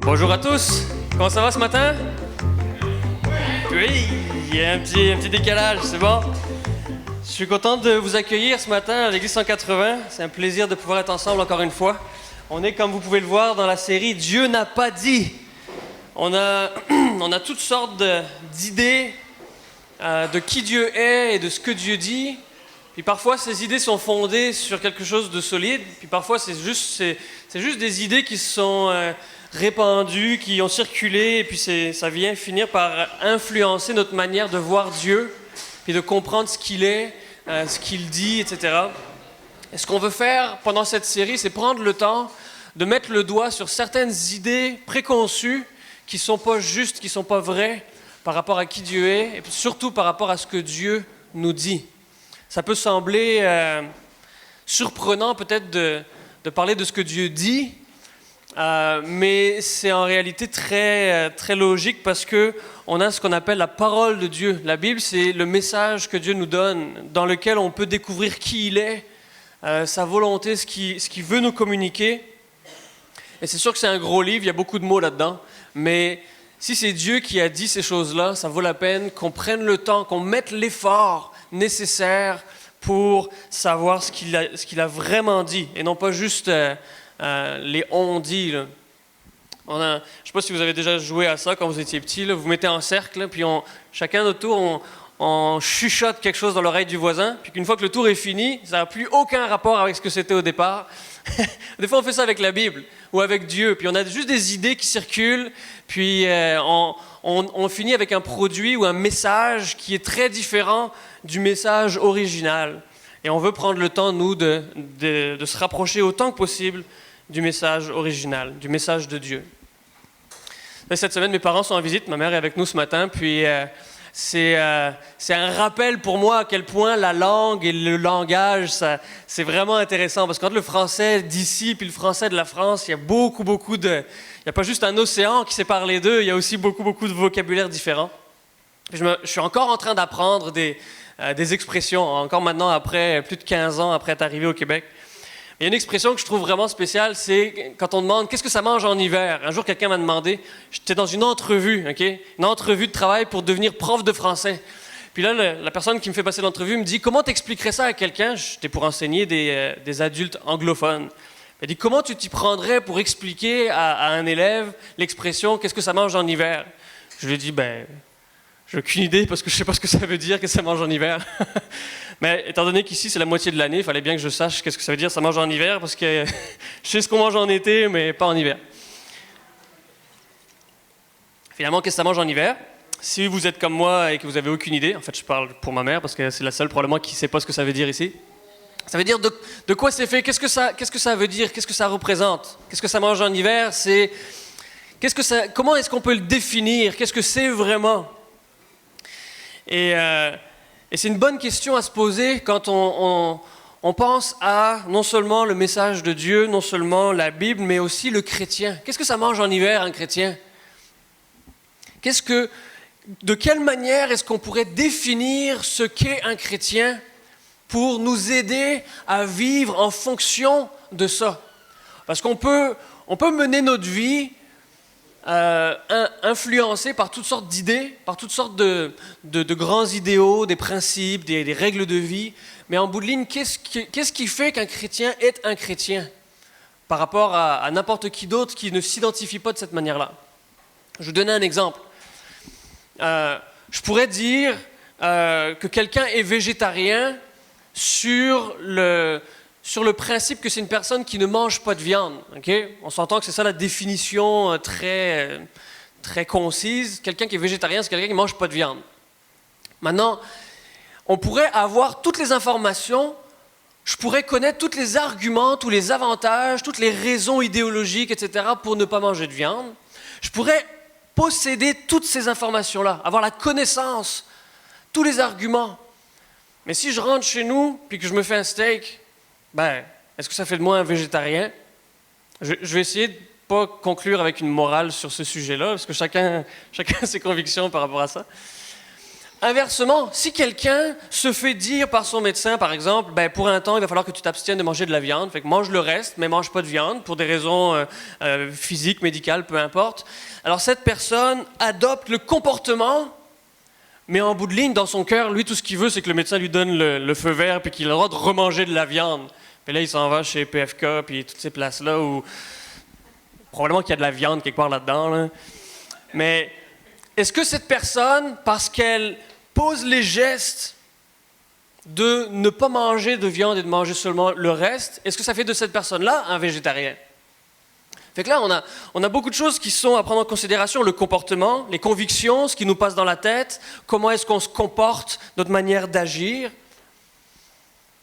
Bonjour à tous, comment ça va ce matin? Oui, il y a un petit décalage, c'est bon? Je suis content de vous accueillir ce matin à l'église 180, c'est un plaisir de pouvoir être ensemble encore une fois. On est, comme vous pouvez le voir dans la série, Dieu n'a pas dit. On a toutes sortes d'idées de qui Dieu est et de ce que Dieu dit. Puis parfois, ces idées sont fondées sur quelque chose de solide. Puis parfois, c'est juste des idées qui sont répandues, qui ont circulé. Et puis ça vient finir par influencer notre manière de voir Dieu, puis de comprendre ce qu'il est, ce qu'il dit, etc. Et ce qu'on veut faire pendant cette série, c'est prendre le temps de mettre le doigt sur certaines idées préconçues qui ne sont pas justes, qui ne sont pas vraies par rapport à qui Dieu est, et puis surtout par rapport à ce que Dieu nous dit. Ça peut sembler surprenant peut-être de parler de ce que Dieu dit, mais c'est en réalité très logique parce qu'on a ce qu'on appelle la parole de Dieu. La Bible, c'est le message que Dieu nous donne, dans lequel on peut découvrir qui il est, sa volonté, ce qu'il veut nous communiquer. Et c'est sûr que c'est un gros livre, il y a beaucoup de mots là-dedans, mais si c'est Dieu qui a dit ces choses-là, ça vaut la peine qu'on prenne le temps, qu'on mette l'effort nécessaire pour savoir ce qu'il a vraiment dit, et non pas juste les on-dit. Je ne sais pas si vous avez déjà joué à ça quand vous étiez petit, là, vous mettez en cercle, là, puis chacun notre tour, on chuchote quelque chose dans l'oreille du voisin, puis qu'une fois que le tour est fini, ça n'a plus aucun rapport avec ce que c'était au départ. Des fois, on fait ça avec la Bible ou avec Dieu, puis on a juste des idées qui circulent, puis on finit avec un produit ou un message qui est très différent du message original. Et on veut prendre le temps, nous, de se rapprocher autant que possible du message original, du message de Dieu. Cette semaine, mes parents sont en visite, ma mère est avec nous ce matin, puis c'est un rappel pour moi à quel point la langue et le langage, c'est vraiment intéressant. Parce que entre le français d'ici puis le français de la France, il y a beaucoup de... Il n'y a pas juste un océan qui sépare les deux, il y a aussi beaucoup de vocabulaire différent. Je suis encore en train d'apprendre des expressions, encore maintenant, après plus de 15 ans après être arrivé au Québec. Il y a une expression que je trouve vraiment spéciale, c'est quand on demande « Qu'est-ce que ça mange en hiver ?» Un jour, quelqu'un m'a demandé, j'étais dans une entrevue, une entrevue de travail pour devenir prof de français. Puis là, la personne qui me fait passer l'entrevue me dit « Comment t'expliquerais ça à quelqu'un ?» J'étais pour enseigner des adultes anglophones. Elle dit « Comment tu t'y prendrais pour expliquer à un élève l'expression « Qu'est-ce que ça mange en hiver ?» Je lui ai dit « j'ai aucune idée parce que je ne sais pas ce que ça veut dire, qu'est-ce que ça mange en hiver. » Mais étant donné qu'ici, c'est la moitié de l'année, il fallait bien que je sache qu'est-ce que ça veut dire, ça mange en hiver, parce que je sais ce qu'on mange en été, mais pas en hiver. Finalement, qu'est-ce que ça mange en hiver? Si vous êtes comme moi et que vous n'avez aucune idée, en fait, je parle pour ma mère, parce que c'est la seule probablement qui ne sait pas ce que ça veut dire ici. Ça veut dire de quoi c'est fait, qu'est-ce que ça veut dire, qu'est-ce que ça représente? Qu'est-ce que ça mange en hiver? Comment est-ce qu'on peut le définir? Qu'est-ce que c'est vraiment? Et c'est une bonne question à se poser quand on pense à non seulement le message de Dieu, non seulement la Bible, mais aussi le chrétien. Qu'est-ce que ça mange en hiver, un chrétien? De quelle manière est-ce qu'on pourrait définir ce qu'est un chrétien pour nous aider à vivre en fonction de ça? Parce qu'on peut mener notre vie influencé par toutes sortes d'idées, par toutes sortes de grands idéaux, des principes, des règles de vie. Mais en bout de ligne, qu'est-ce qui fait qu'un chrétien est un chrétien par rapport à n'importe qui d'autre qui ne s'identifie pas de cette manière-là? Je vais vous donner un exemple. Je pourrais dire que quelqu'un est végétarien sur le principe que c'est une personne qui ne mange pas de viande. Okay? On s'entend que c'est ça la définition très concise. Quelqu'un qui est végétarien, c'est quelqu'un qui ne mange pas de viande. Maintenant, on pourrait avoir toutes les informations, je pourrais connaître tous les arguments, tous les avantages, toutes les raisons idéologiques, etc. pour ne pas manger de viande. Je pourrais posséder toutes ces informations-là, avoir la connaissance, tous les arguments. Mais si je rentre chez nous et que je me fais un steak, est-ce que ça fait de moi un végétarien? Je vais essayer de ne pas conclure avec une morale sur ce sujet-là, parce que chacun a ses convictions par rapport à ça. Inversement, si quelqu'un se fait dire par son médecin, par exemple, ben, pour un temps, il va falloir que tu t'abstiennes de manger de la viande, fait que mange le reste, mais mange pas de viande, pour des raisons physiques, médicales, peu importe. Alors cette personne adopte le comportement, mais en bout de ligne, dans son cœur, lui, tout ce qu'il veut, c'est que le médecin lui donne le feu vert, puis qu'il a le droit de remanger de la viande. Puis là, il s'en va chez PFK, puis toutes ces places-là où probablement qu'il y a de la viande quelque part là-dedans. Là. Mais est-ce que cette personne, parce qu'elle pose les gestes de ne pas manger de viande et de manger seulement le reste, est-ce que ça fait de cette personne-là un végétarien? Fait que là, on a beaucoup de choses qui sont à prendre en considération, le comportement, les convictions, ce qui nous passe dans la tête, comment est-ce qu'on se comporte, notre manière d'agir.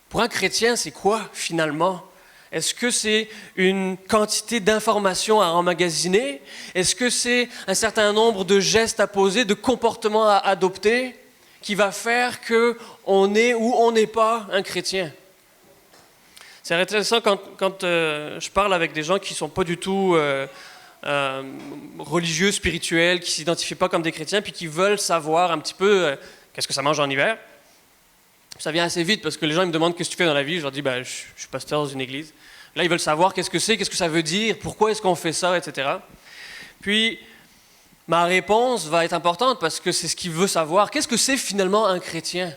Pour un chrétien, c'est quoi finalement? Est-ce que c'est une quantité d'informations à emmagasiner? Est-ce que c'est un certain nombre de gestes à poser, de comportements à adopter qui va faire qu'on est ou on n'est pas un chrétien? C'est intéressant quand je parle avec des gens qui ne sont pas du tout religieux, spirituels, qui ne s'identifient pas comme des chrétiens, puis qui veulent savoir un petit peu qu'est-ce que ça mange en hiver. Ça vient assez vite parce que les gens ils me demandent qu'est-ce que tu fais dans la vie. Je leur dis je suis pasteur dans une église. Là, ils veulent savoir qu'est-ce que c'est, qu'est-ce que ça veut dire, pourquoi est-ce qu'on fait ça, etc. Puis, ma réponse va être importante parce que c'est ce qu'il veut savoir. Qu'est-ce que c'est finalement un chrétien?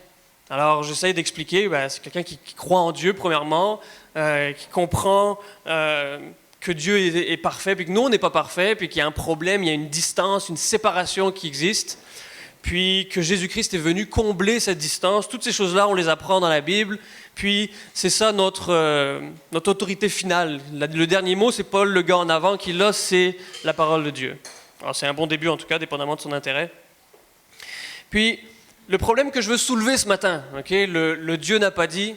Alors, j'essaie d'expliquer, c'est quelqu'un qui croit en Dieu, premièrement, qui comprend que Dieu est parfait, puis que nous, on n'est pas parfait, puis qu'il y a un problème, il y a une distance, une séparation qui existe, puis que Jésus-Christ est venu combler cette distance. Toutes ces choses-là, on les apprend dans la Bible, puis c'est ça notre autorité finale. Le dernier mot, c'est Paul, le gars en avant, qui là, c'est la parole de Dieu. Alors, c'est un bon début, en tout cas, dépendamment de son intérêt. Puis, le problème que je veux soulever ce matin, le Dieu n'a pas dit,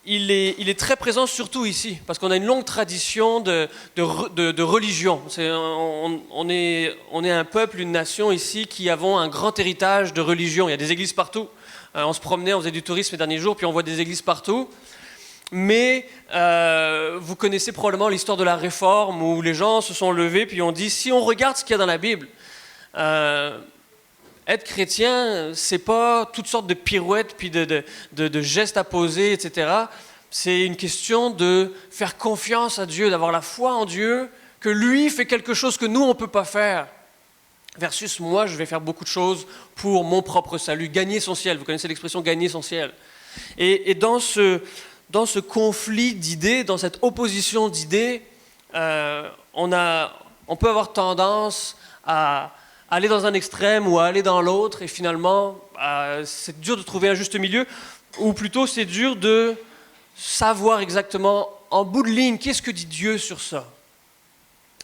il est très présent surtout ici, parce qu'on a une longue tradition de religion. On est un peuple, une nation ici qui avons un grand héritage de religion. Il y a des églises partout. On se promenait, on faisait du tourisme les derniers jours, puis on voit des églises partout. Mais vous connaissez probablement l'histoire de la Réforme, où les gens se sont levés, puis ont dit, si on regarde ce qu'il y a dans la Bible, être chrétien, c'est pas toutes sortes de pirouettes puis de gestes à poser, etc. C'est une question de faire confiance à Dieu, d'avoir la foi en Dieu, que lui fait quelque chose que nous, on ne peut pas faire. Versus moi, je vais faire beaucoup de choses pour mon propre salut, gagner son ciel. Vous connaissez l'expression « gagner son ciel ». Et dans ce conflit d'idées, dans cette opposition d'idées, on peut avoir tendance à aller dans un extrême ou à aller dans l'autre, et finalement, c'est dur de trouver un juste milieu, ou plutôt c'est dur de savoir exactement, en bout de ligne, qu'est-ce que dit Dieu sur ça.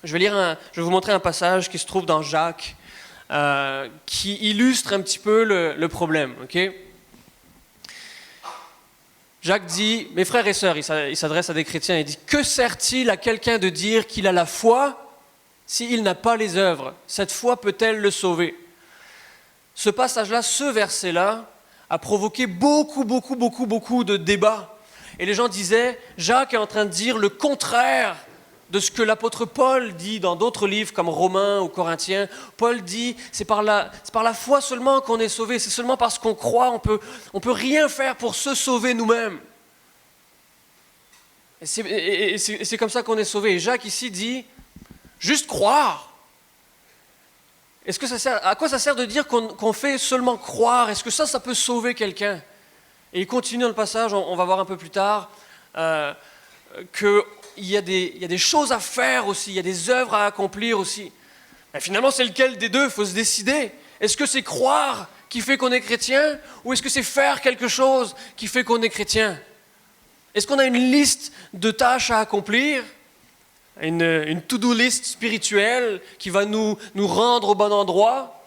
Je vais vous montrer un passage qui se trouve dans Jacques, qui illustre un petit peu le problème. Okay? Jacques dit, mes frères et sœurs, il s'adresse à des chrétiens, il dit, que sert-il à quelqu'un de dire qu'il a la foi s'il n'a pas les œuvres? Cette foi peut-elle le sauver? Ce passage-là, ce verset-là, a provoqué beaucoup de débats. Et les gens disaient, Jacques est en train de dire le contraire de ce que l'apôtre Paul dit dans d'autres livres comme Romains ou Corinthiens. Paul dit, c'est par la foi seulement qu'on est sauvé, c'est seulement parce qu'on croit, on peut rien faire pour se sauver nous-mêmes. Et c'est comme ça qu'on est sauvé. Et Jacques ici dit, juste croire. Est-ce que à quoi ça sert de dire qu'on fait seulement croire? Est-ce que ça peut sauver quelqu'un? Et il continue dans le passage, on va voir un peu plus tard, qu'il y a des choses à faire aussi, il y a des œuvres à accomplir aussi. Mais finalement, c'est lequel des deux? Il faut se décider. Est-ce que c'est croire qui fait qu'on est chrétien? Ou est-ce que c'est faire quelque chose qui fait qu'on est chrétien? Est-ce qu'on a une liste de tâches à accomplir? Une to-do list spirituelle qui va nous rendre au bon endroit?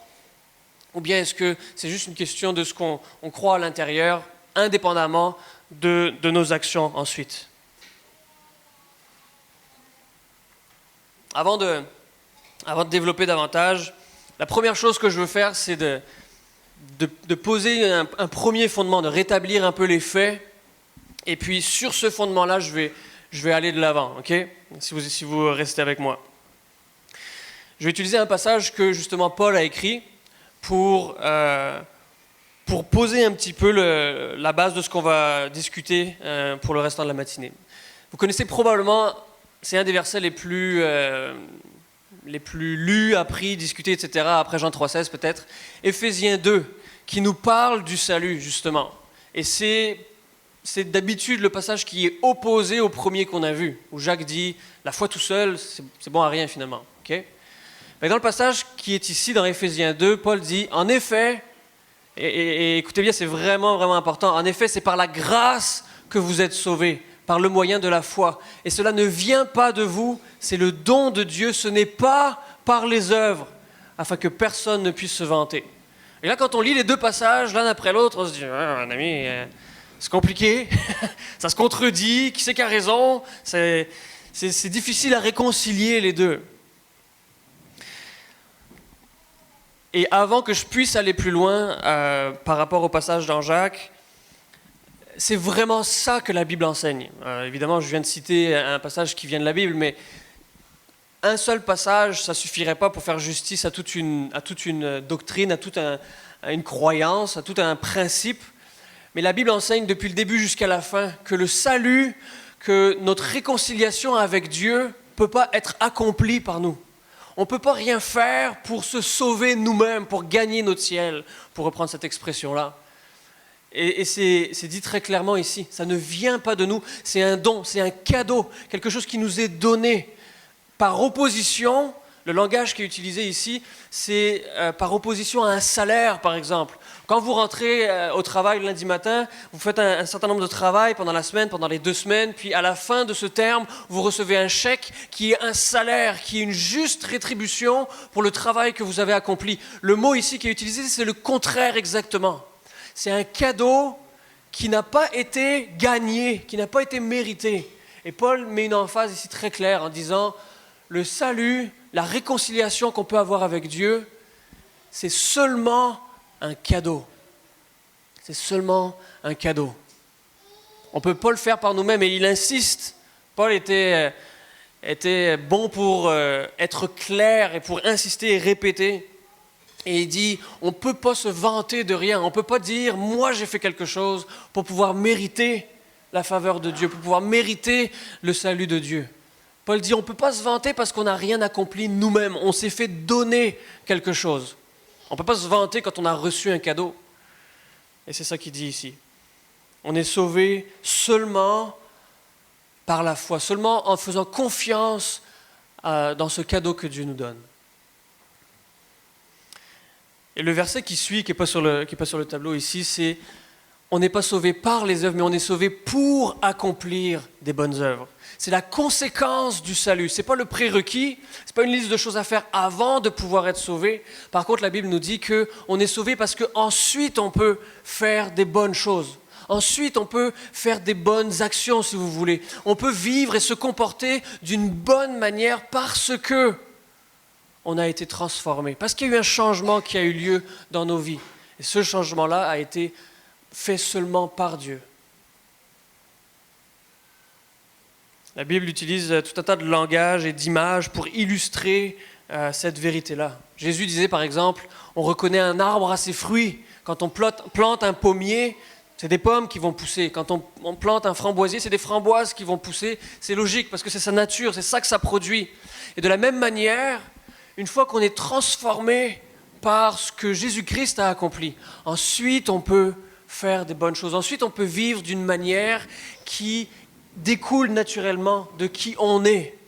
Ou bien est-ce que c'est juste une question de ce qu'on croit à l'intérieur, indépendamment de nos actions ensuite? Avant de développer davantage, la première chose que je veux faire, c'est de poser un premier fondement, de rétablir un peu les faits. Et puis sur ce fondement-là, je vais aller de l'avant, ok? Si vous restez avec moi. Je vais utiliser un passage que justement Paul a écrit, pour poser un petit peu la base de ce qu'on va discuter pour le restant de la matinée. Vous connaissez probablement, c'est un des versets les plus lus, appris, discutés, etc., après Jean 3,16 peut-être, Éphésiens 2, qui nous parle du salut, justement. Et c'est d'habitude le passage qui est opposé au premier qu'on a vu, où Jacques dit « la foi tout seul, c'est bon à rien finalement. Okay » Mais dans le passage qui est ici, dans Éphésiens 2, Paul dit « en effet, et écoutez bien, c'est vraiment, vraiment important, en effet, c'est par la grâce que vous êtes sauvés, par le moyen de la foi. Et cela ne vient pas de vous, c'est le don de Dieu, ce n'est pas par les œuvres, afin que personne ne puisse se vanter. » Et là, quand on lit les deux passages, l'un après l'autre, on se dit ah, « mon ami, c'est compliqué, ça se contredit, qui c'est qui a raison ?» C'est difficile à réconcilier les deux. Et avant que je puisse aller plus loin par rapport au passage dans Jacques, c'est vraiment ça que la Bible enseigne. Évidemment, je viens de citer un passage qui vient de la Bible, mais un seul passage, ça ne suffirait pas pour faire justice à toute une doctrine, à toute une croyance, à tout un principe. Mais la Bible enseigne depuis le début jusqu'à la fin que le salut, que notre réconciliation avec Dieu ne peut pas être accomplie par nous. On ne peut pas rien faire pour se sauver nous-mêmes, pour gagner notre ciel, pour reprendre cette expression-là. Et c'est dit très clairement ici, ça ne vient pas de nous, c'est un don, c'est un cadeau, quelque chose qui nous est donné. Par opposition, le langage qui est utilisé ici, c'est par opposition à un salaire, par exemple. Quand vous rentrez au travail le lundi matin, vous faites un certain nombre de travail pendant la semaine, pendant les 2 semaines, puis à la fin de ce terme, vous recevez un chèque qui est un salaire, qui est une juste rétribution pour le travail que vous avez accompli. Le mot ici qui est utilisé, c'est le contraire exactement. C'est un cadeau qui n'a pas été gagné, qui n'a pas été mérité. Et Paul met une emphase ici très claire en disant le salut, la réconciliation qu'on peut avoir avec Dieu, c'est seulement un cadeau. C'est seulement un cadeau. On ne peut pas le faire par nous-mêmes et il insiste. Paul était bon pour être clair et pour insister et répéter. Et il dit, on ne peut pas se vanter de rien. On ne peut pas dire, moi j'ai fait quelque chose pour pouvoir mériter la faveur de Dieu, pour pouvoir mériter le salut de Dieu. Paul dit, on ne peut pas se vanter parce qu'on n'a rien accompli nous-mêmes. On s'est fait donner quelque chose. On ne peut pas se vanter quand on a reçu un cadeau. Et c'est ça qu'il dit ici. On est sauvé seulement par la foi, seulement en faisant confiance dans ce cadeau que Dieu nous donne. Et le verset qui suit, qui n'est pas sur le tableau ici, c'est « On n'est pas sauvé par les œuvres, mais on est sauvé pour accomplir des bonnes œuvres. » C'est la conséquence du salut. Ce n'est pas le prérequis, ce n'est pas une liste de choses à faire avant de pouvoir être sauvé. Par contre, la Bible nous dit qu'on est sauvé parce qu'ensuite on peut faire des bonnes choses. Ensuite, on peut faire des bonnes actions, si vous voulez. On peut vivre et se comporter d'une bonne manière parce que on a été transformé, parce qu'il y a eu un changement qui a eu lieu dans nos vies. Et ce changement-là a été fait seulement par Dieu. La Bible utilise tout un tas de langages et d'images pour illustrer cette vérité-là. Jésus disait par exemple, on reconnaît un arbre à ses fruits. Quand on plante un pommier, c'est des pommes qui vont pousser. Quand on plante un framboisier, c'est des framboises qui vont pousser. C'est logique parce que c'est sa nature, c'est ça que ça produit. Et de la même manière, une fois qu'on est transformé par ce que Jésus-Christ a accompli, ensuite on peut faire des bonnes choses. Ensuite on peut vivre d'une manière qui découle naturellement de qui on est,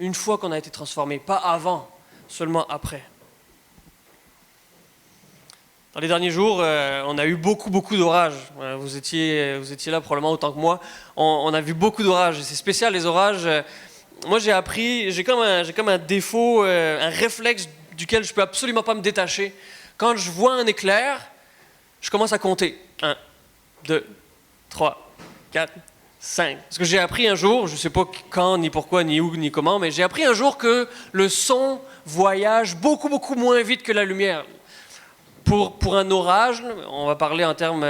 une fois qu'on a été transformé. Pas avant, seulement après. Dans les derniers jours, on a eu beaucoup d'orages. Vous étiez là probablement autant que moi. On a vu beaucoup d'orages. Et c'est spécial les orages. Moi j'ai comme un défaut, un réflexe duquel je ne peux absolument pas me détacher. Quand je vois un éclair, je commence à compter. 1, 2, 3, 4, 5. Parce que j'ai appris un jour, je ne sais pas quand, ni pourquoi, ni où, ni comment, mais j'ai appris un jour que le son voyage beaucoup moins vite que la lumière. Pour un orage, on va parler en termes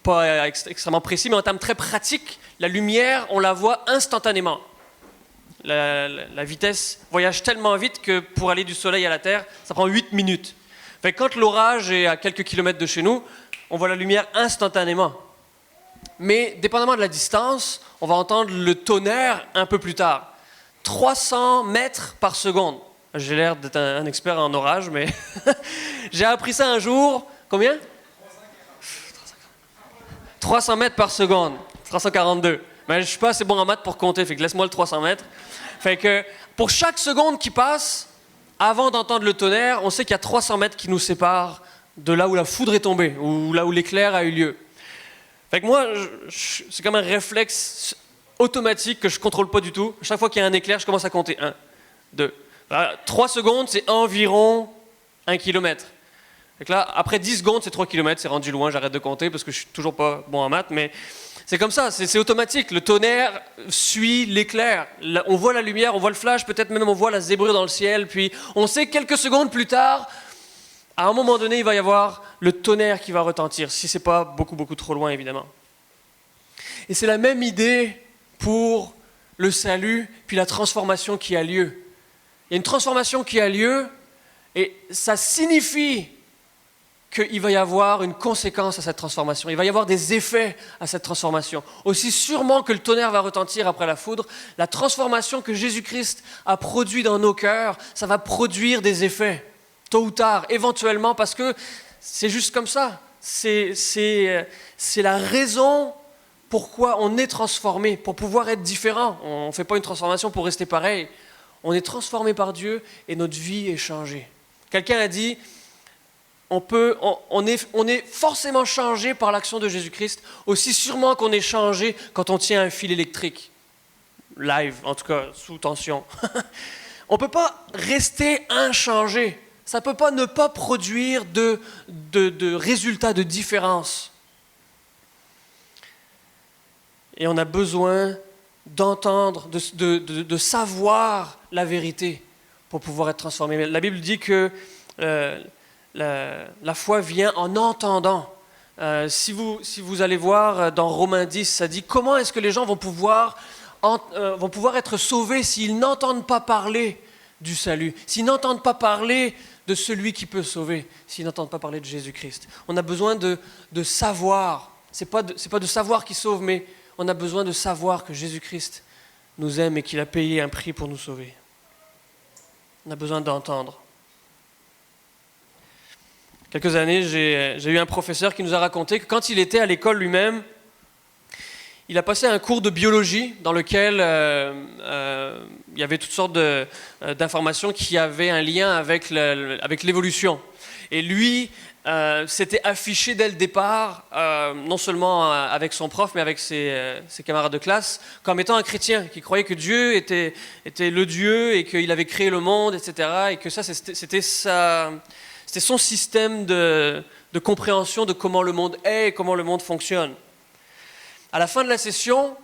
pas extrêmement précis, mais en termes très pratiques, la lumière, on la voit instantanément. la vitesse voyage tellement vite que pour aller du soleil à la Terre, ça prend 8 minutes. Fait que quand l'orage est à quelques kilomètres de chez nous, on voit la lumière instantanément. Mais dépendamment de la distance, on va entendre le tonnerre un peu plus tard. 300 mètres par seconde. J'ai l'air d'être un expert en orage, mais j'ai appris ça un jour. Combien? 300 mètres par seconde. 342. Mais je ne suis pas assez bon en maths pour compter, fait que laisse-moi le 300 mètres. Fait que pour chaque seconde qui passe, avant d'entendre le tonnerre, on sait qu'il y a 300 mètres qui nous séparent de là où la foudre est tombée, ou là où l'éclair a eu lieu. Fait que moi, c'est comme un réflexe automatique que je ne contrôle pas du tout. Chaque fois qu'il y a un éclair, je commence à compter 1, 2. 3 secondes, c'est environ 1 kilomètre. Fait que là, après 10 secondes, c'est 3 kilomètres, c'est rendu loin, j'arrête de compter parce que je ne suis toujours pas bon en maths, mais c'est comme ça, c'est automatique. Le tonnerre suit l'éclair. On voit la lumière, on voit le flash, peut-être même on voit la zébrure dans le ciel, puis on sait quelques secondes plus tard, à un moment donné, il va y avoir le tonnerre qui va retentir, si ce n'est pas beaucoup, beaucoup trop loin, évidemment. Et c'est la même idée pour le salut, puis la transformation qui a lieu. Il y a une transformation qui a lieu, et ça signifie qu'il va y avoir une conséquence à cette transformation. Il va y avoir des effets à cette transformation. Aussi sûrement que le tonnerre va retentir après la foudre, la transformation que Jésus-Christ a produite dans nos cœurs, ça va produire des effets, tôt ou tard, éventuellement, parce que c'est juste comme ça. C'est la raison pourquoi on est transformé, pour pouvoir être différent. On ne fait pas une transformation pour rester pareil. On est transformé par Dieu et notre vie est changée. Quelqu'un a dit, on est forcément changé par l'action de Jésus-Christ, aussi sûrement qu'on est changé quand on tient un fil électrique. Live, en tout cas, sous tension. On ne peut pas rester inchangé. Ça ne peut pas ne pas produire de résultats, de différence. Et on a besoin d'entendre, de savoir la vérité pour pouvoir être transformé. La Bible dit que la foi vient en entendant. Si vous allez voir dans Romains 10, ça dit comment est-ce que les gens vont pouvoir être sauvés s'ils n'entendent pas parler du salut, s'ils n'entendent pas parler de celui qui peut sauver, s'ils n'entendent pas parler de Jésus-Christ. On a besoin de savoir. C'est pas de savoir qui sauve, mais on a besoin de savoir que Jésus-Christ nous aime et qu'il a payé un prix pour nous sauver. On a besoin d'entendre. Quelques années, j'ai eu un professeur qui nous a raconté que quand il était à l'école lui-même, il a passé un cours de biologie dans lequel il y avait toutes sortes d'informations qui avaient un lien avec l'évolution. Et lui s'était affiché dès le départ, non seulement avec son prof, mais avec ses camarades de classe, comme étant un chrétien, qui croyait que Dieu était le Dieu et qu'il avait créé le monde, etc. Et que ça, c'était son système de compréhension de comment le monde est et comment le monde fonctionne. À la fin de la session,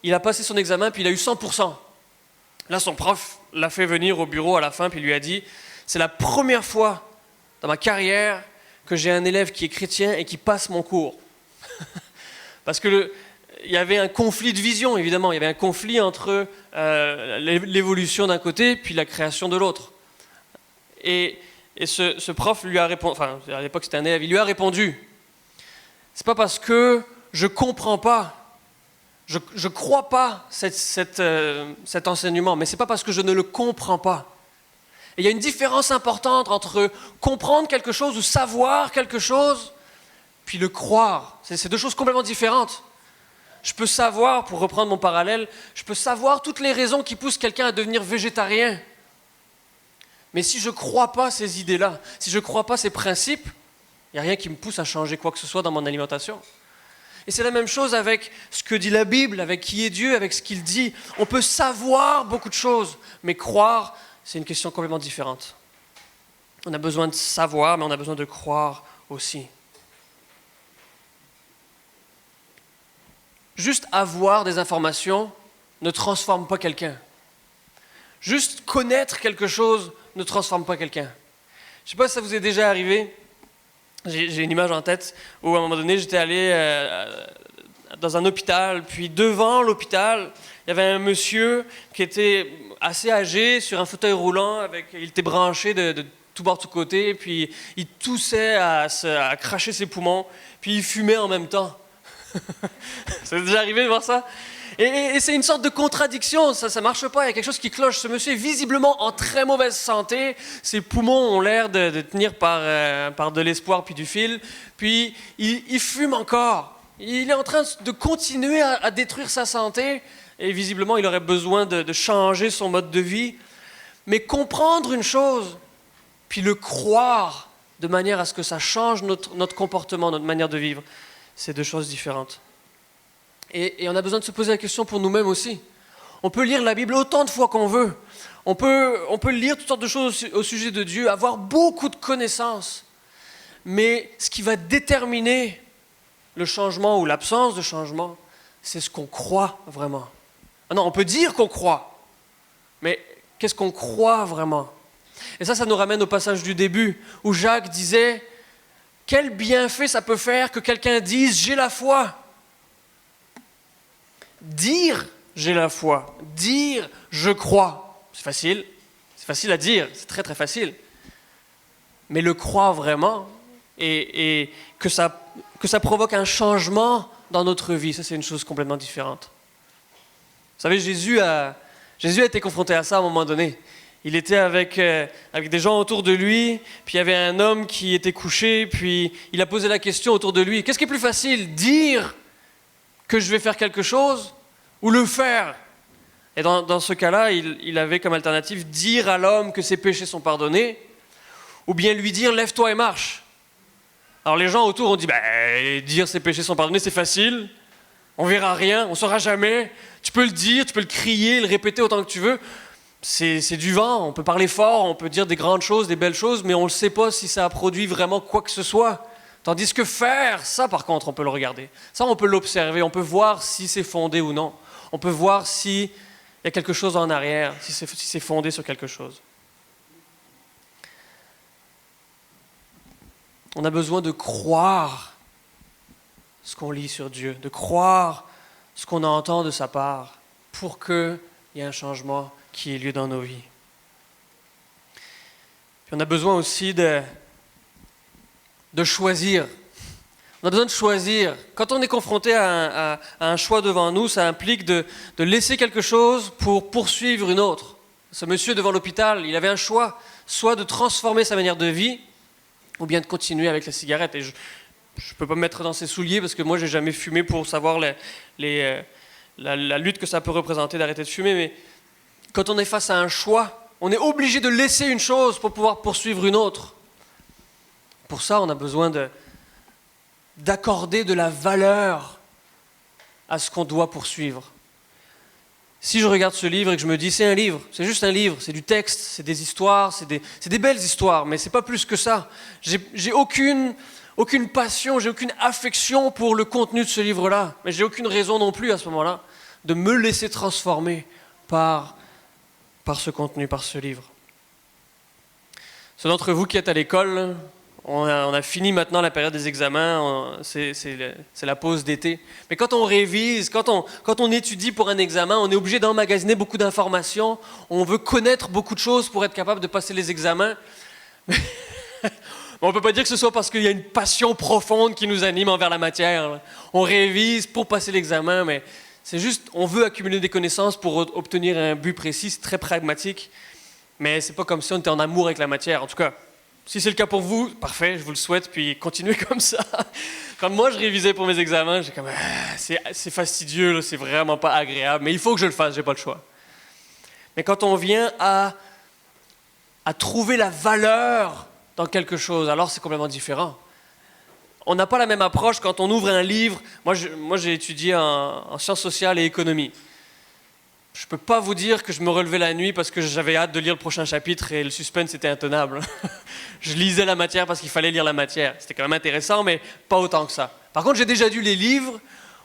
il a passé son examen, puis il a eu 100%. Là, son prof l'a fait venir au bureau à la fin, puis il lui a dit « C'est la première fois dans ma carrière que j'ai un élève qui est chrétien et qui passe mon cours. » Parce qu'il y avait un conflit de vision, évidemment. Il y avait un conflit entre l'évolution d'un côté, puis la création de l'autre. Et ce prof lui a répondu, enfin, à l'époque c'était un élève, il lui a répondu « C'est pas parce que je comprends pas, je crois pas cet enseignement, mais c'est pas parce que je ne le comprends pas. » Et il y a une différence importante entre comprendre quelque chose ou savoir quelque chose, puis le croire. C'est deux choses complètement différentes. Je peux savoir, pour reprendre mon parallèle, je peux savoir toutes les raisons qui poussent quelqu'un à devenir végétarien. Mais si je ne crois pas ces idées-là, si je ne crois pas ces principes, il n'y a rien qui me pousse à changer quoi que ce soit dans mon alimentation. Et c'est la même chose avec ce que dit la Bible, avec qui est Dieu, avec ce qu'il dit. On peut savoir beaucoup de choses, mais croire, c'est une question complètement différente. On a besoin de savoir, mais on a besoin de croire aussi. Juste avoir des informations ne transforme pas quelqu'un. Juste connaître quelque chose ne transforme pas quelqu'un. Je ne sais pas si ça vous est déjà arrivé. J'ai une image en tête où à un moment donné, j'étais allé dans un hôpital, puis devant l'hôpital, il y avait un monsieur qui était assez âgé, sur un fauteuil roulant, il était branché de tout bord, de tout côté, puis il toussait à cracher ses poumons, puis il fumait en même temps. Ça t'est déjà arrivé de voir ça? Et c'est une sorte de contradiction, ça marche pas, il y a quelque chose qui cloche. Ce monsieur est visiblement en très mauvaise santé, ses poumons ont l'air de tenir par de l'espoir puis du fil, puis il fume encore. Il est en train de continuer à détruire sa santé, et visiblement il aurait besoin de changer son mode de vie. Mais comprendre une chose, puis le croire de manière à ce que ça change notre comportement, notre manière de vivre, c'est deux choses différentes. Et on a besoin de se poser la question pour nous-mêmes aussi. On peut lire la Bible autant de fois qu'on veut. On peut lire toutes sortes de choses au sujet de Dieu, avoir beaucoup de connaissances. Mais ce qui va déterminer le changement ou l'absence de changement, c'est ce qu'on croit vraiment. Ah non, on peut dire qu'on croit, mais qu'est-ce qu'on croit vraiment? Et ça nous ramène au passage du début, où Jacques disait « Quel bienfait ça peut faire que quelqu'un dise « j'ai la foi ». Dire « j'ai la foi », dire « je crois », c'est facile à dire, c'est très très facile. Mais le croire vraiment et que ça provoque un changement dans notre vie, ça c'est une chose complètement différente. Vous savez, Jésus a été confronté à ça à un moment donné. Il était avec des gens autour de lui, puis il y avait un homme qui était couché, puis il a posé la question autour de lui. Qu'est-ce qui est plus facile, dire que je vais faire quelque chose ou le faire? Et dans ce cas-là, il avait comme alternative dire à l'homme que ses péchés sont pardonnés, ou bien lui dire « lève-toi et marche ». Alors les gens autour ont dit « dire ses péchés sont pardonnés, c'est facile, on verra rien, on ne saura jamais, tu peux le dire, tu peux le crier, le répéter autant que tu veux ». C'est du vent, on peut parler fort, on peut dire des grandes choses, des belles choses, mais on ne sait pas si ça a produit vraiment quoi que ce soit. Tandis que faire, ça par contre, on peut le regarder. Ça, on peut l'observer, on peut voir si c'est fondé ou non. On peut voir s'il y a quelque chose en arrière, si c'est fondé sur quelque chose. On a besoin de croire ce qu'on lit sur Dieu, de croire ce qu'on entend de sa part, pour qu'il y ait un changement qui ait lieu dans nos vies. Puis on a besoin aussi de choisir. On a besoin de choisir. Quand on est confronté à un choix devant nous, ça implique de laisser quelque chose pour poursuivre une autre. Ce monsieur devant l'hôpital, il avait un choix, soit de transformer sa manière de vie, ou bien de continuer avec la cigarette. Et je ne peux pas me mettre dans ses souliers parce que moi, je n'ai jamais fumé pour savoir la lutte que ça peut représenter d'arrêter de fumer, mais quand on est face à un choix, on est obligé de laisser une chose pour pouvoir poursuivre une autre. Pour ça, on a besoin d'accorder de la valeur à ce qu'on doit poursuivre. Si je regarde ce livre et que je me dis c'est un livre, c'est juste un livre, c'est du texte, c'est des histoires, c'est des belles histoires, mais c'est pas plus que ça. J'ai aucune passion, j'ai aucune affection pour le contenu de ce livre-là, mais j'ai aucune raison non plus à ce moment-là de me laisser transformer par ce contenu, par ce livre. Ceux d'entre vous qui êtes à l'école, on a fini maintenant la période des examens, c'est la pause d'été. Mais quand on révise, quand on étudie pour un examen, on est obligé d'emmagasiner beaucoup d'informations, on veut connaître beaucoup de choses pour être capable de passer les examens. On ne peut pas dire que ce soit parce qu'il y a une passion profonde qui nous anime envers la matière. On révise pour passer l'examen, mais c'est juste, on veut accumuler des connaissances pour obtenir un but précis, c'est très pragmatique, mais c'est pas comme si on était en amour avec la matière. En tout cas, si c'est le cas pour vous, parfait, je vous le souhaite, puis continuez comme ça. Quand moi je révisais pour mes examens, j'ai comme c'est fastidieux, là, c'est vraiment pas agréable, mais il faut que je le fasse, j'ai pas le choix. Mais quand on vient à trouver la valeur dans quelque chose, alors c'est complètement différent. On n'a pas la même approche quand on ouvre un livre. Moi, j'ai étudié en sciences sociales et économie. Je ne peux pas vous dire que je me relevais la nuit parce que j'avais hâte de lire le prochain chapitre et le suspense était intenable. Je lisais la matière parce qu'il fallait lire la matière. C'était quand même intéressant, mais pas autant que ça. Par contre, j'ai déjà lu les livres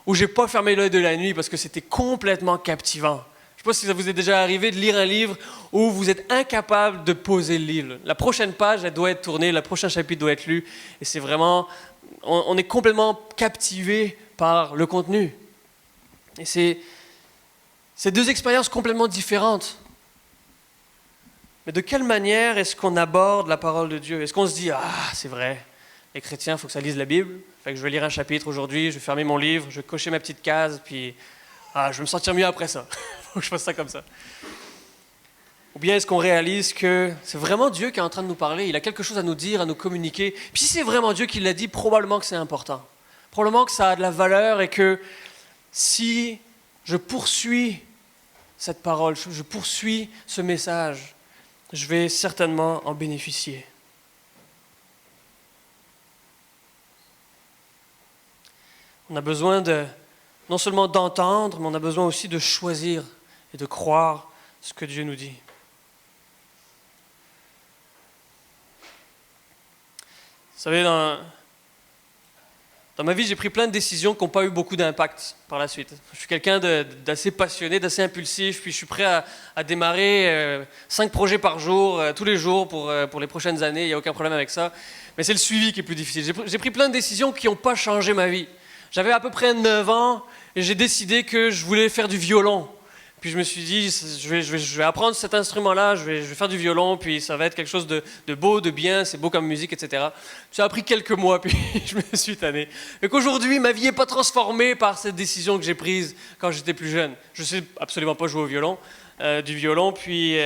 où je n'ai pas fermé l'œil de la nuit parce que c'était complètement captivant. Je ne sais pas si ça vous est déjà arrivé de lire un livre où vous êtes incapable de poser le livre. La prochaine page, elle doit être tournée, le prochain chapitre doit être lu. Et c'est vraiment... On est complètement captivé par le contenu. Et c'est deux expériences complètement différentes. Mais de quelle manière est-ce qu'on aborde la parole de Dieu? Est-ce qu'on se dit « Ah, c'est vrai, les chrétiens, il faut que ça lise la Bible. Fait que je vais lire un chapitre aujourd'hui, je vais fermer mon livre, je vais cocher ma petite case, puis je vais me sentir mieux après ça. Il faut que je fasse ça comme ça. » Ou bien est-ce qu'on réalise que c'est vraiment Dieu qui est en train de nous parler, il a quelque chose à nous dire, à nous communiquer. Puis si c'est vraiment Dieu qui l'a dit, probablement que c'est important. Probablement que ça a de la valeur et que si je poursuis cette parole, je poursuis ce message, je vais certainement en bénéficier. On a besoin non seulement d'entendre, mais on a besoin aussi de choisir et de croire ce que Dieu nous dit. Vous savez, dans ma vie, j'ai pris plein de décisions qui n'ont pas eu beaucoup d'impact par la suite. Je suis quelqu'un d'assez passionné, d'assez impulsif, puis je suis prêt à démarrer 5 projets par jour, tous les jours pour les prochaines années, il n'y a aucun problème avec ça. Mais c'est le suivi qui est plus difficile. J'ai pris plein de décisions qui n'ont pas changé ma vie. J'avais à peu près 9 ans et j'ai décidé que je voulais faire du violon. Puis je me suis dit, je vais apprendre cet instrument-là, je vais faire du violon, puis ça va être quelque chose de beau, de bien, c'est beau comme musique, etc. Ça a pris quelques mois, puis je me suis tanné. Et qu'aujourd'hui, ma vie n'est pas transformée par cette décision que j'ai prise quand j'étais plus jeune. Je ne sais absolument pas jouer du violon, puis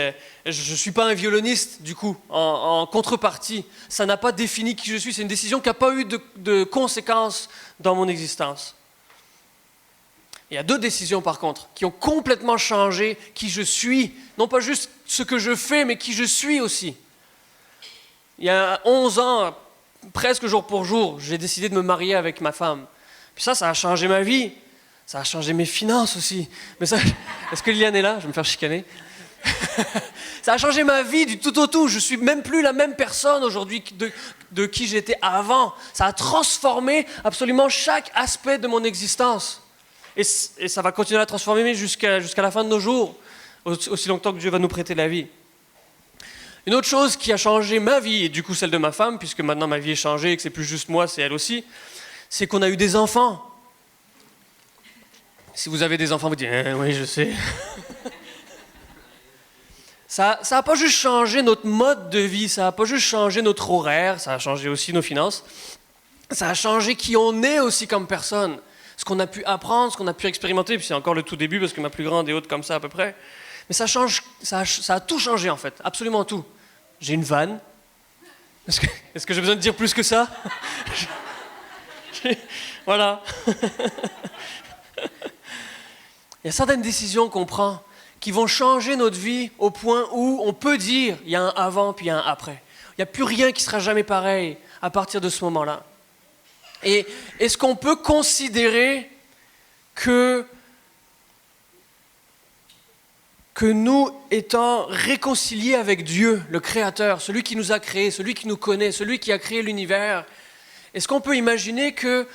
je ne suis pas un violoniste, du coup, en contrepartie. Ça n'a pas défini qui je suis, c'est une décision qui n'a pas eu de conséquences dans mon existence. Il y a 2 décisions, par contre, qui ont complètement changé qui je suis. Non pas juste ce que je fais, mais qui je suis aussi. Il y a 11 ans, presque jour pour jour, j'ai décidé de me marier avec ma femme. Puis ça a changé ma vie. Ça a changé mes finances aussi. Mais ça, est-ce que Liliane est là? Je vais me faire chicaner. Ça a changé ma vie du tout au tout. Je ne suis même plus la même personne aujourd'hui de qui j'étais avant. Ça a transformé absolument chaque aspect de mon existence. Et ça va continuer à transformer jusqu'à la fin de nos jours, aussi longtemps que Dieu va nous prêter la vie. Une autre chose qui a changé ma vie, et du coup celle de ma femme, puisque maintenant ma vie est changée et que c'est plus juste moi, c'est elle aussi, c'est qu'on a eu des enfants. Si vous avez des enfants, vous dites « oui, je sais ». Ça n'a pas juste changé notre mode de vie, ça n'a pas juste changé notre horaire, ça a changé aussi nos finances. Ça a changé qui on est aussi comme personne. Ce qu'on a pu apprendre, ce qu'on a pu expérimenter, puis c'est encore le tout début parce que ma plus grande est haute comme ça à peu près. Mais ça a tout changé en fait, absolument tout. J'ai une vanne. Est-ce que j'ai besoin de dire plus que ça? Voilà. Il y a certaines décisions qu'on prend qui vont changer notre vie au point où on peut dire il y a un avant puis il y a un après. Il n'y a plus rien qui sera jamais pareil à partir de ce moment-là. Et est-ce qu'on peut considérer que nous, étant réconciliés avec Dieu, le Créateur, celui qui nous a créés, celui qui nous connaît, celui qui a créé l'univers, est-ce qu'on peut imaginer que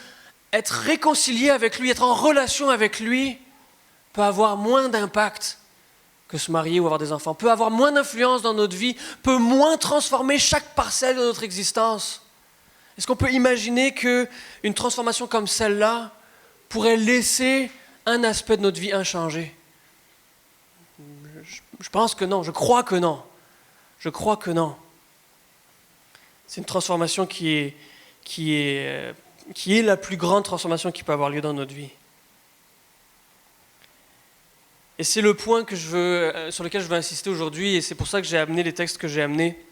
être réconcilié avec lui, être en relation avec lui, peut avoir moins d'impact que se marier ou avoir des enfants, peut avoir moins d'influence dans notre vie, peut moins transformer chaque parcelle de notre existence? Est-ce qu'on peut imaginer qu'une transformation comme celle-là pourrait laisser un aspect de notre vie inchangé? Je pense que non, je crois que non. Je crois que non. C'est une transformation qui est la plus grande transformation qui peut avoir lieu dans notre vie. Et c'est le point sur lequel je veux insister aujourd'hui, et c'est pour ça que j'ai amené les textes que j'ai amenés.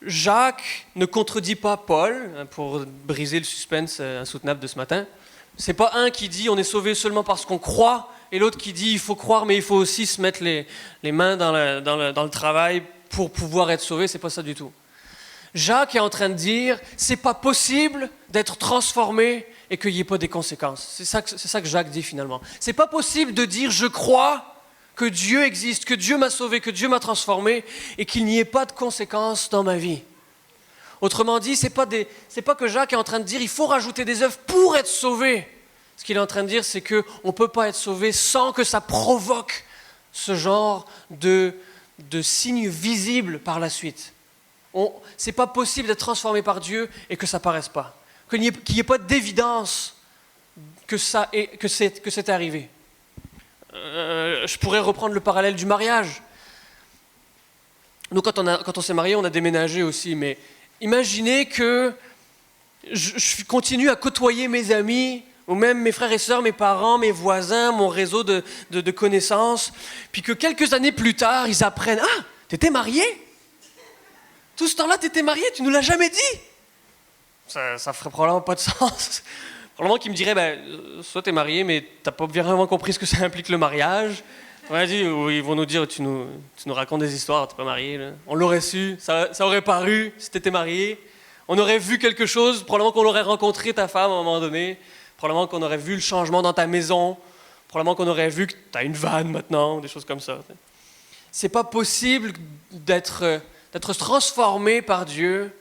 Jacques ne contredit pas Paul, pour briser le suspense insoutenable de ce matin. C'est pas un qui dit on est sauvé seulement parce qu'on croit, et l'autre qui dit il faut croire, mais il faut aussi se mettre les mains dans le travail pour pouvoir être sauvé. C'est pas ça du tout. Jacques est en train de dire c'est pas possible d'être transformé et qu'il n'y ait pas des conséquences. C'est ça que Jacques dit finalement. C'est pas possible de dire je crois que Dieu existe, que Dieu m'a sauvé, que Dieu m'a transformé et qu'il n'y ait pas de conséquences dans ma vie. Autrement dit, c'est pas que Jacques est en train de dire il faut rajouter des œuvres pour être sauvé. Ce qu'il est en train de dire, c'est qu'on ne peut pas être sauvé sans que ça provoque ce genre de signes visibles par la suite. C'est pas possible d'être transformé par Dieu et que ça ne paraisse pas. Qu'il n'y ait pas d'évidence que c'est arrivé. Je pourrais reprendre le parallèle du mariage. Nous, quand on s'est mariés, on a déménagé aussi, mais imaginez que je continue à côtoyer mes amis, ou même mes frères et sœurs, mes parents, mes voisins, mon réseau de connaissances, puis que quelques années plus tard, ils apprennent « Ah, t'étais marié? Tout ce temps-là, t'étais marié, tu nous l'as jamais dit !» Ça ferait probablement pas de sens. Probablement qu'ils me diraient soit t'es marié, mais t'as pas vraiment compris ce que ça implique le mariage. Ou ils vont nous dire tu nous racontes des histoires, t'es pas marié. Là. On l'aurait su, ça aurait paru si t'étais marié. On aurait vu quelque chose, probablement qu'on aurait rencontré ta femme à un moment donné. Probablement qu'on aurait vu le changement dans ta maison. Probablement qu'on aurait vu que t'as une vanne maintenant, des choses comme ça. C'est pas possible d'être transformé par Dieu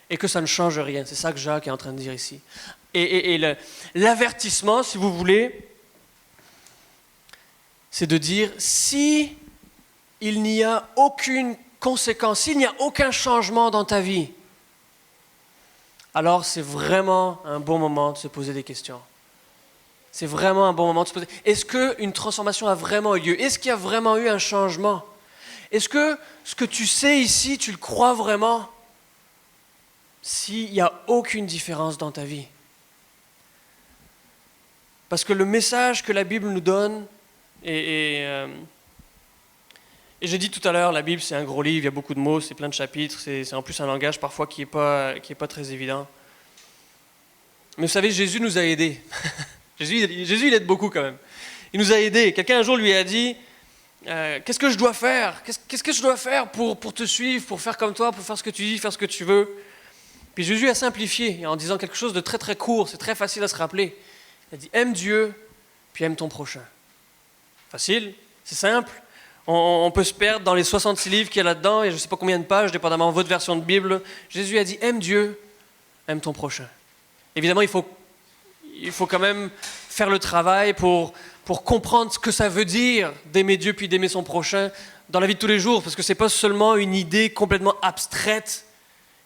et que ça ne change rien. C'est ça que Jacques est en train de dire ici. Et l'avertissement, si vous voulez, c'est de dire, si il n'y a aucune conséquence, s'il n'y a aucun changement dans ta vie, alors c'est vraiment un bon moment de se poser des questions. C'est vraiment un bon moment de se poser. Est-ce qu'une transformation a vraiment eu lieu? Est-ce qu'il y a vraiment eu un changement? Est-ce que ce que tu sais ici, tu le crois vraiment? S'il n'y a aucune différence dans ta vie. Parce que le message que la Bible nous donne, et j'ai dit tout à l'heure, la Bible c'est un gros livre, il y a beaucoup de mots, c'est plein de chapitres, c'est en plus un langage parfois qui est pas très évident. Mais vous savez, Jésus nous a aidés. Jésus il aide beaucoup quand même. Il nous a aidés. Quelqu'un un jour lui a dit, qu'est-ce que je dois faire? Qu'est-ce que je dois faire pour te suivre, pour faire comme toi, pour faire ce que tu dis, faire ce que tu veux? Puis Jésus a simplifié en disant quelque chose de très très court, c'est très facile à se rappeler. Il a dit, aime Dieu, puis aime ton prochain. Facile, c'est simple. On peut se perdre dans les 66 livres qu'il y a là-dedans, et je ne sais pas combien de pages, dépendamment de votre version de Bible. Jésus a dit, aime Dieu, aime ton prochain. Évidemment, il faut quand même faire le travail pour comprendre ce que ça veut dire d'aimer Dieu puis d'aimer son prochain dans la vie de tous les jours, parce que ce n'est pas seulement une idée complètement abstraite,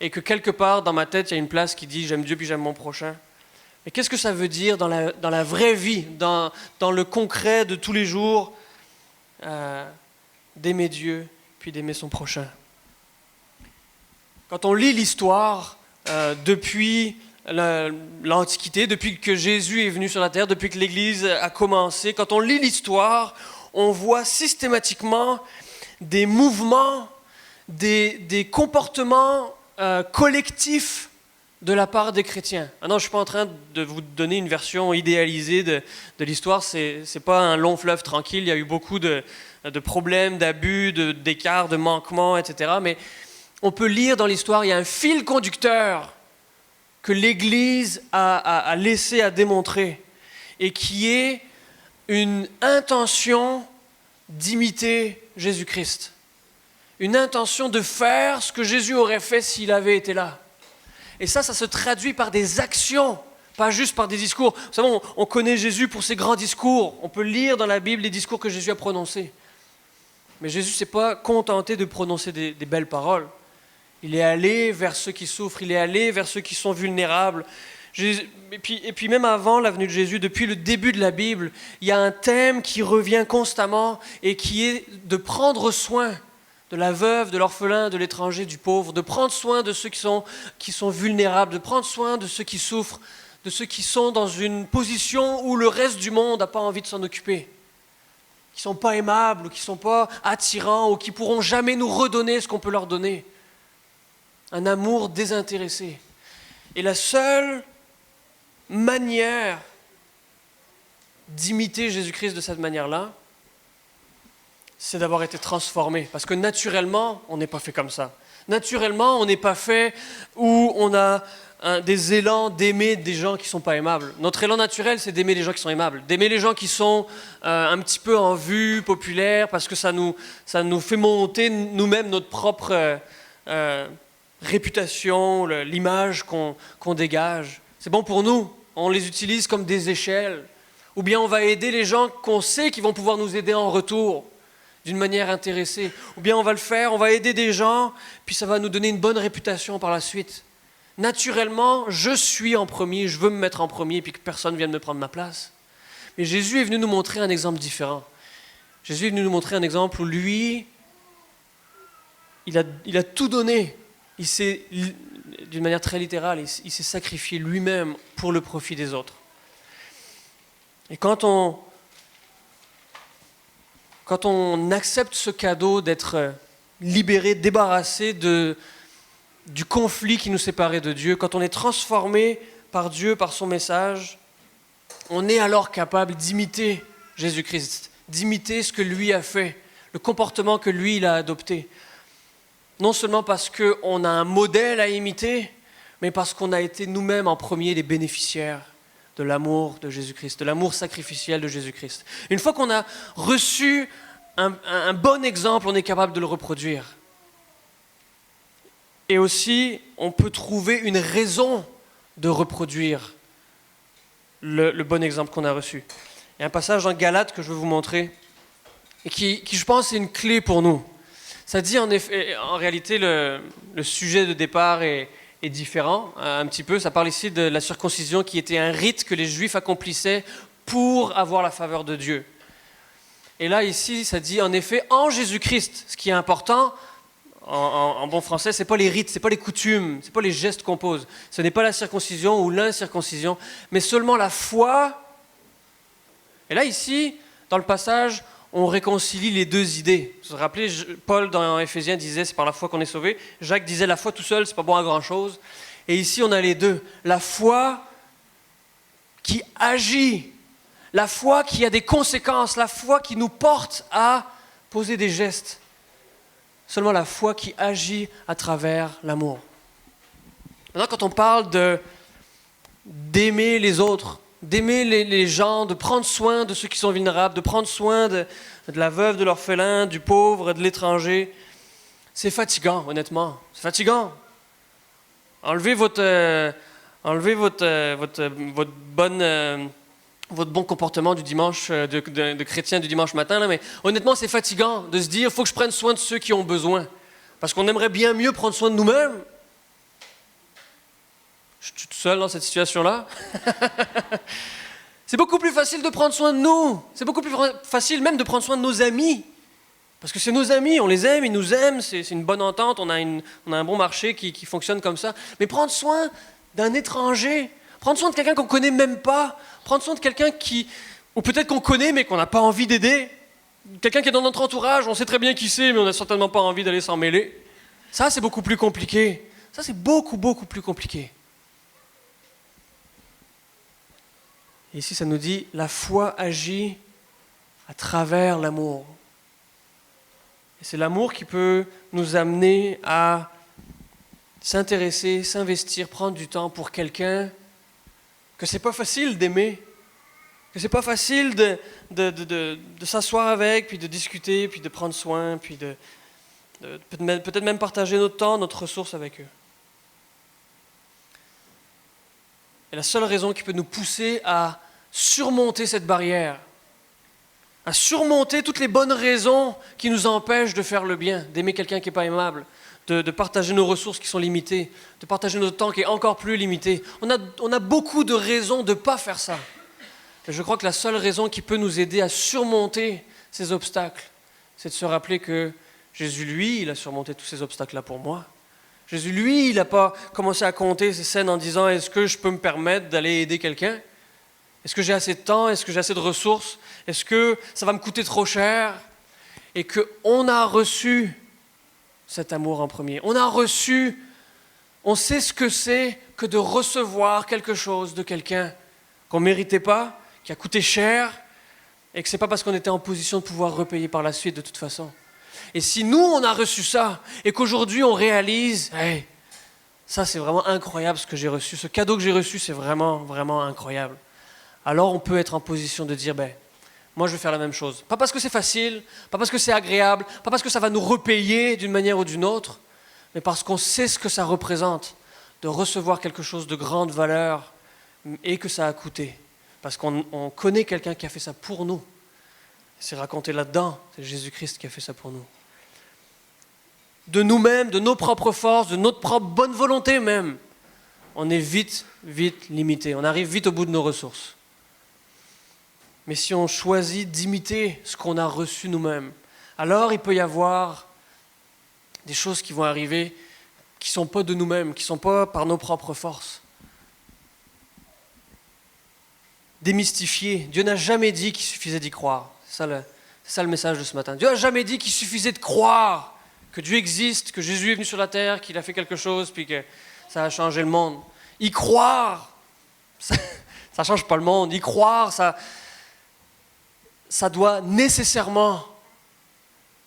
et que quelque part dans ma tête, il y a une place qui dit « j'aime Dieu puis j'aime mon prochain ». Mais qu'est-ce que ça veut dire dans la vraie vie, dans le concret de tous les jours, d'aimer Dieu puis d'aimer son prochain? Quand on lit l'histoire depuis l'Antiquité, depuis que Jésus est venu sur la terre, depuis que l'Église a commencé, quand on lit l'histoire, on voit systématiquement des mouvements, des comportements collectifs de la part des chrétiens. Ah non, je ne suis pas en train de vous donner une version idéalisée de l'histoire, c'est pas un long fleuve tranquille, il y a eu beaucoup de problèmes, d'abus, d'écarts, de manquements, etc. Mais on peut lire dans l'histoire, il y a un fil conducteur que l'Église a laissé à démontrer et qui est une intention d'imiter Jésus-Christ. Une intention de faire ce que Jésus aurait fait s'il avait été là. Et ça se traduit par des actions, pas juste par des discours. Vous savez, on connaît Jésus pour ses grands discours. On peut lire dans la Bible les discours que Jésus a prononcés. Mais Jésus ne s'est pas contenté de prononcer des belles paroles. Il est allé vers ceux qui souffrent, il est allé vers ceux qui sont vulnérables. Et puis même avant la venue de Jésus, depuis le début de la Bible, il y a un thème qui revient constamment et qui est de prendre soin de la veuve, de l'orphelin, de l'étranger, du pauvre, de prendre soin de ceux qui sont vulnérables, de prendre soin de ceux qui souffrent, de ceux qui sont dans une position où le reste du monde n'a pas envie de s'en occuper, qui ne sont pas aimables, ou qui ne sont pas attirants, ou qui ne pourront jamais nous redonner ce qu'on peut leur donner. Un amour désintéressé. Et la seule manière d'imiter Jésus-Christ de cette manière-là, c'est d'avoir été transformé. Parce que naturellement, on n'est pas fait comme ça. Naturellement, on n'est pas fait où on a des élans d'aimer des gens qui ne sont pas aimables. Notre élan naturel, c'est d'aimer les gens qui sont aimables. D'aimer les gens qui sont un petit peu en vue, populaires, parce que ça nous fait monter nous-mêmes notre propre réputation, l'image qu'on dégage. C'est bon pour nous. On les utilise comme des échelles. Ou bien on va aider les gens qu'on sait qui vont pouvoir nous aider en retour, d'une manière intéressée. Ou bien on va le faire, on va aider des gens, puis ça va nous donner une bonne réputation par la suite. Naturellement, je suis en premier, je veux me mettre en premier, puis que personne ne vienne me prendre ma place. Mais Jésus est venu nous montrer un exemple différent. Jésus est venu nous montrer un exemple où lui, il a tout donné. Il s'est, d'une manière très littérale, il s'est sacrifié lui-même pour le profit des autres. Et quand on accepte ce cadeau d'être libéré, débarrassé du conflit qui nous séparait de Dieu, quand on est transformé par Dieu, par son message, on est alors capable d'imiter Jésus-Christ, d'imiter ce que lui a fait, le comportement que lui il a adopté. Non seulement parce qu'on a un modèle à imiter, mais parce qu'on a été nous-mêmes en premier les bénéficiaires de l'amour de Jésus-Christ, de l'amour sacrificiel de Jésus-Christ. Une fois qu'on a reçu un bon exemple, on est capable de le reproduire. Et aussi, on peut trouver une raison de reproduire le bon exemple qu'on a reçu. Il y a un passage dans Galates que je veux vous montrer, et qui je pense, est une clé pour nous. Ça dit en effet, en réalité, le sujet de départ est différent, un petit peu. Ça parle ici de la circoncision qui était un rite que les Juifs accomplissaient pour avoir la faveur de Dieu. Et là, ici, ça dit en effet, en Jésus-Christ, ce qui est important, en bon français, ce n'est pas les rites, ce n'est pas les coutumes, ce n'est pas les gestes qu'on pose. Ce n'est pas la circoncision ou l'incirconcision, mais seulement la foi. Et là, ici, dans le passage, on réconcilie les deux idées. Vous vous rappelez, Paul dans Éphésiens disait c'est par la foi qu'on est sauvé. Jacques disait la foi tout seul, c'est pas bon à grand chose. Et ici on a les deux. La foi qui agit, la foi qui a des conséquences, la foi qui nous porte à poser des gestes. Seulement la foi qui agit à travers l'amour. Maintenant, quand on parle d'aimer les autres, d'aimer les gens, de prendre soin de ceux qui sont vulnérables, de prendre soin de la veuve, de l'orphelin, du pauvre, de l'étranger. C'est fatigant, honnêtement. C'est fatigant. Enlevez votre bon comportement du dimanche, de chrétien du dimanche matin, là, mais honnêtement, c'est fatigant de se dire, il faut que je prenne soin de ceux qui ont besoin. Parce qu'on aimerait bien mieux prendre soin de nous-mêmes. Je suis tout seul dans cette situation-là. C'est beaucoup plus facile de prendre soin de nous. C'est beaucoup plus facile même de prendre soin de nos amis. Parce que c'est nos amis, on les aime, ils nous aiment, c'est une bonne entente, on a un bon marché qui fonctionne comme ça. Mais prendre soin d'un étranger, prendre soin de quelqu'un qu'on ne connaît même pas, prendre soin de quelqu'un ou peut-être qu'on connaît mais qu'on n'a pas envie d'aider, quelqu'un qui est dans notre entourage, on sait très bien qui c'est, mais on n'a certainement pas envie d'aller s'en mêler. Ça, c'est beaucoup plus compliqué. Ça, c'est beaucoup, beaucoup plus compliqué. Et ici, ça nous dit, la foi agit à travers l'amour. Et c'est l'amour qui peut nous amener à s'intéresser, s'investir, prendre du temps pour quelqu'un que c'est pas facile d'aimer, que c'est pas facile de s'asseoir avec, puis de discuter, puis de prendre soin, puis de peut-être même partager notre temps, notre ressource avec eux. Et la seule raison qui peut nous pousser à surmonter cette barrière, à surmonter toutes les bonnes raisons qui nous empêchent de faire le bien, d'aimer quelqu'un qui n'est pas aimable, de partager nos ressources qui sont limitées, de partager notre temps qui est encore plus limité. On a beaucoup de raisons de ne pas faire ça. Et je crois que la seule raison qui peut nous aider à surmonter ces obstacles, c'est de se rappeler que Jésus, lui, il a surmonté tous ces obstacles-là pour moi. Jésus, lui, il n'a pas commencé à compter ces scènes en disant « Est-ce que je peux me permettre d'aller aider quelqu'un ? Est-ce que j'ai assez de temps ? Est-ce que j'ai assez de ressources ? Est-ce que ça va me coûter trop cher ?» Et qu'on a reçu cet amour en premier. On sait ce que c'est que de recevoir quelque chose de quelqu'un qu'on ne méritait pas, qui a coûté cher, et que ce n'est pas parce qu'on était en position de pouvoir repayer par la suite de toute façon. Et si nous, on a reçu ça, et qu'aujourd'hui, on réalise, hey, ça c'est vraiment incroyable ce que j'ai reçu, ce cadeau que j'ai reçu, c'est vraiment, vraiment incroyable. Alors on peut être en position de dire, moi je vais faire la même chose. Pas parce que c'est facile, pas parce que c'est agréable, pas parce que ça va nous repayer d'une manière ou d'une autre, mais parce qu'on sait ce que ça représente de recevoir quelque chose de grande valeur et que ça a coûté. Parce qu'on connaît quelqu'un qui a fait ça pour nous. C'est raconté là-dedans, c'est Jésus-Christ qui a fait ça pour nous. De nous-mêmes, de nos propres forces, de notre propre bonne volonté même, on est vite limité. On arrive vite au bout de nos ressources. Mais si on choisit d'imiter ce qu'on a reçu nous-mêmes, alors il peut y avoir des choses qui vont arriver qui ne sont pas de nous-mêmes, qui ne sont pas par nos propres forces. Démystifier. Dieu n'a jamais dit qu'il suffisait d'y croire. C'est ça le message de ce matin. Dieu n'a jamais dit qu'il suffisait de croire que Dieu existe, que Jésus est venu sur la terre, qu'il a fait quelque chose, puis que ça a changé le monde. Y croire, ça ne change pas le monde. Y croire, ça doit nécessairement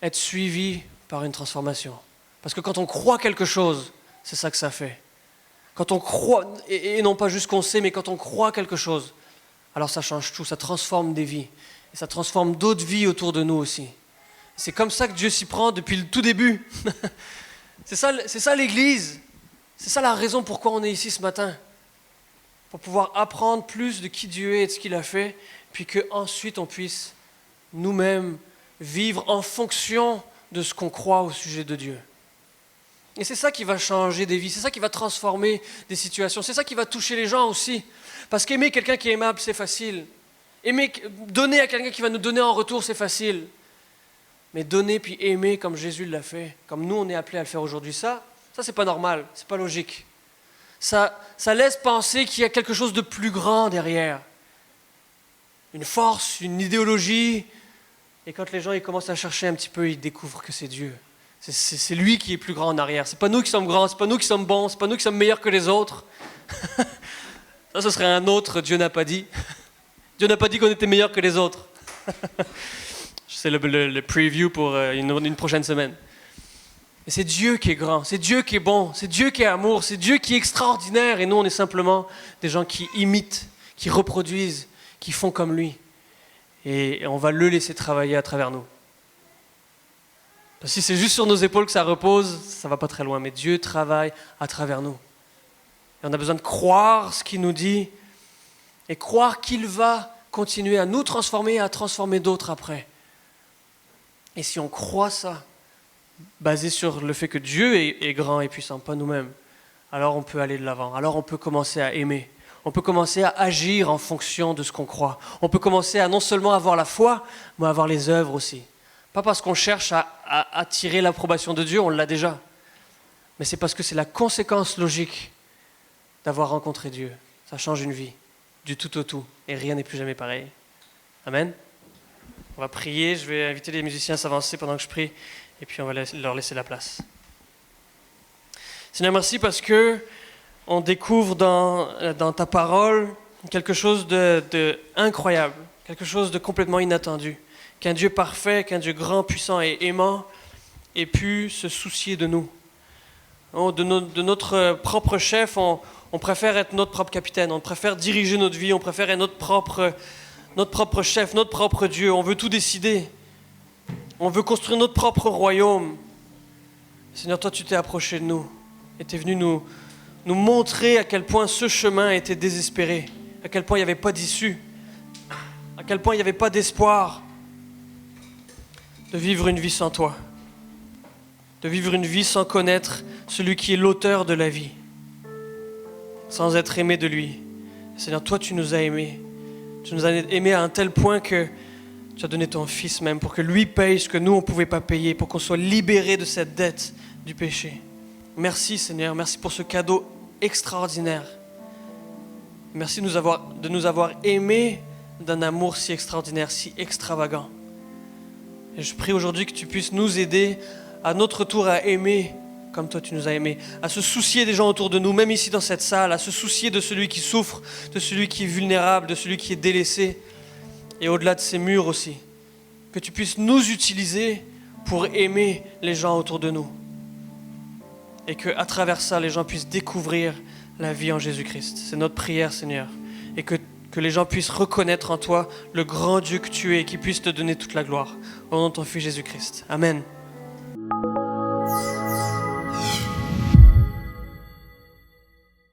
être suivi par une transformation. Parce que quand on croit quelque chose, c'est ça que ça fait. Quand on croit, et non pas juste qu'on sait, mais quand on croit quelque chose, alors ça change tout, ça transforme des vies. Et ça transforme d'autres vies autour de nous aussi. C'est comme ça que Dieu s'y prend depuis le tout début. C'est ça l'Église. C'est ça la raison pourquoi on est ici ce matin. Pour pouvoir apprendre plus de qui Dieu est et de ce qu'il a fait, puis qu'ensuite on puisse nous-mêmes vivre en fonction de ce qu'on croit au sujet de Dieu. Et c'est ça qui va changer des vies, c'est ça qui va transformer des situations, c'est ça qui va toucher les gens aussi. Parce qu'aimer quelqu'un qui est aimable, c'est facile. Donner à quelqu'un qui va nous donner en retour, c'est facile. Mais donner puis aimer comme Jésus l'a fait, comme nous on est appelés à le faire aujourd'hui, ça c'est pas normal, c'est pas logique. Ça laisse penser qu'il y a quelque chose de plus grand derrière. Une force, une idéologie. Et quand les gens ils commencent à chercher un petit peu, ils découvrent que c'est Dieu. C'est lui qui est plus grand en arrière. C'est pas nous qui sommes grands, c'est pas nous qui sommes bons, c'est pas nous qui sommes meilleurs que les autres. Ça, ce serait un autre Dieu n'a pas dit. Dieu n'a pas dit qu'on était meilleurs que les autres. C'est le preview pour une prochaine semaine. Mais c'est Dieu qui est grand, c'est Dieu qui est bon, c'est Dieu qui est amour, c'est Dieu qui est extraordinaire. Et nous, on est simplement des gens qui imitent, qui reproduisent, qui font comme lui. Et on va le laisser travailler à travers nous. Parce que si c'est juste sur nos épaules que ça repose, ça ne va pas très loin. Mais Dieu travaille à travers nous. Et on a besoin de croire ce qu'il nous dit et croire qu'il va continuer à nous transformer et à transformer d'autres après. Et si on croit ça, basé sur le fait que Dieu est grand et puissant, pas nous-mêmes, alors on peut aller de l'avant. Alors on peut commencer à aimer. On peut commencer à agir en fonction de ce qu'on croit. On peut commencer à non seulement avoir la foi, mais à avoir les œuvres aussi. Pas parce qu'on cherche à attirer l'approbation de Dieu, on l'a déjà. Mais c'est parce que c'est la conséquence logique d'avoir rencontré Dieu. Ça change une vie, du tout au tout. Et rien n'est plus jamais pareil. Amen. On va prier, je vais inviter les musiciens à s'avancer pendant que je prie. Et puis on va leur laisser la place. Seigneur, merci parce que on découvre dans ta parole quelque chose de incroyable, quelque chose de complètement inattendu. Qu'un Dieu parfait, qu'un Dieu grand, puissant et aimant ait pu se soucier de nous. De notre propre chef, on préfère être notre propre capitaine, on préfère diriger notre vie, on préfère être notre propre chef, notre propre Dieu. On veut tout décider. On veut construire notre propre royaume. Seigneur, toi, tu t'es approché de nous et tu es venu nous montrer à quel point ce chemin était désespéré, à quel point il n'y avait pas d'issue, à quel point il n'y avait pas d'espoir de vivre une vie sans toi, de vivre une vie sans connaître celui qui est l'auteur de la vie, sans être aimé de lui. Seigneur, toi, tu nous as aimés. Tu nous as aimés à un tel point que tu as donné ton Fils même pour que lui paye ce que nous, on ne pouvait pas payer, pour qu'on soit libérés de cette dette du péché. Merci Seigneur, merci pour ce cadeau extraordinaire. Merci de nous avoir aimés d'un amour si extraordinaire, si extravagant. Et je prie aujourd'hui que tu puisses nous aider à notre tour à aimer comme toi tu nous as aimés, à se soucier des gens autour de nous, même ici dans cette salle, à se soucier de celui qui souffre, de celui qui est vulnérable, de celui qui est délaissé, et au-delà de ces murs aussi. Que tu puisses nous utiliser pour aimer les gens autour de nous. Et qu'à travers ça, les gens puissent découvrir la vie en Jésus-Christ. C'est notre prière, Seigneur. Et que les gens puissent reconnaître en toi le grand Dieu que tu es et qu'ils puissent te donner toute la gloire. Au nom de ton Fils Jésus-Christ. Amen.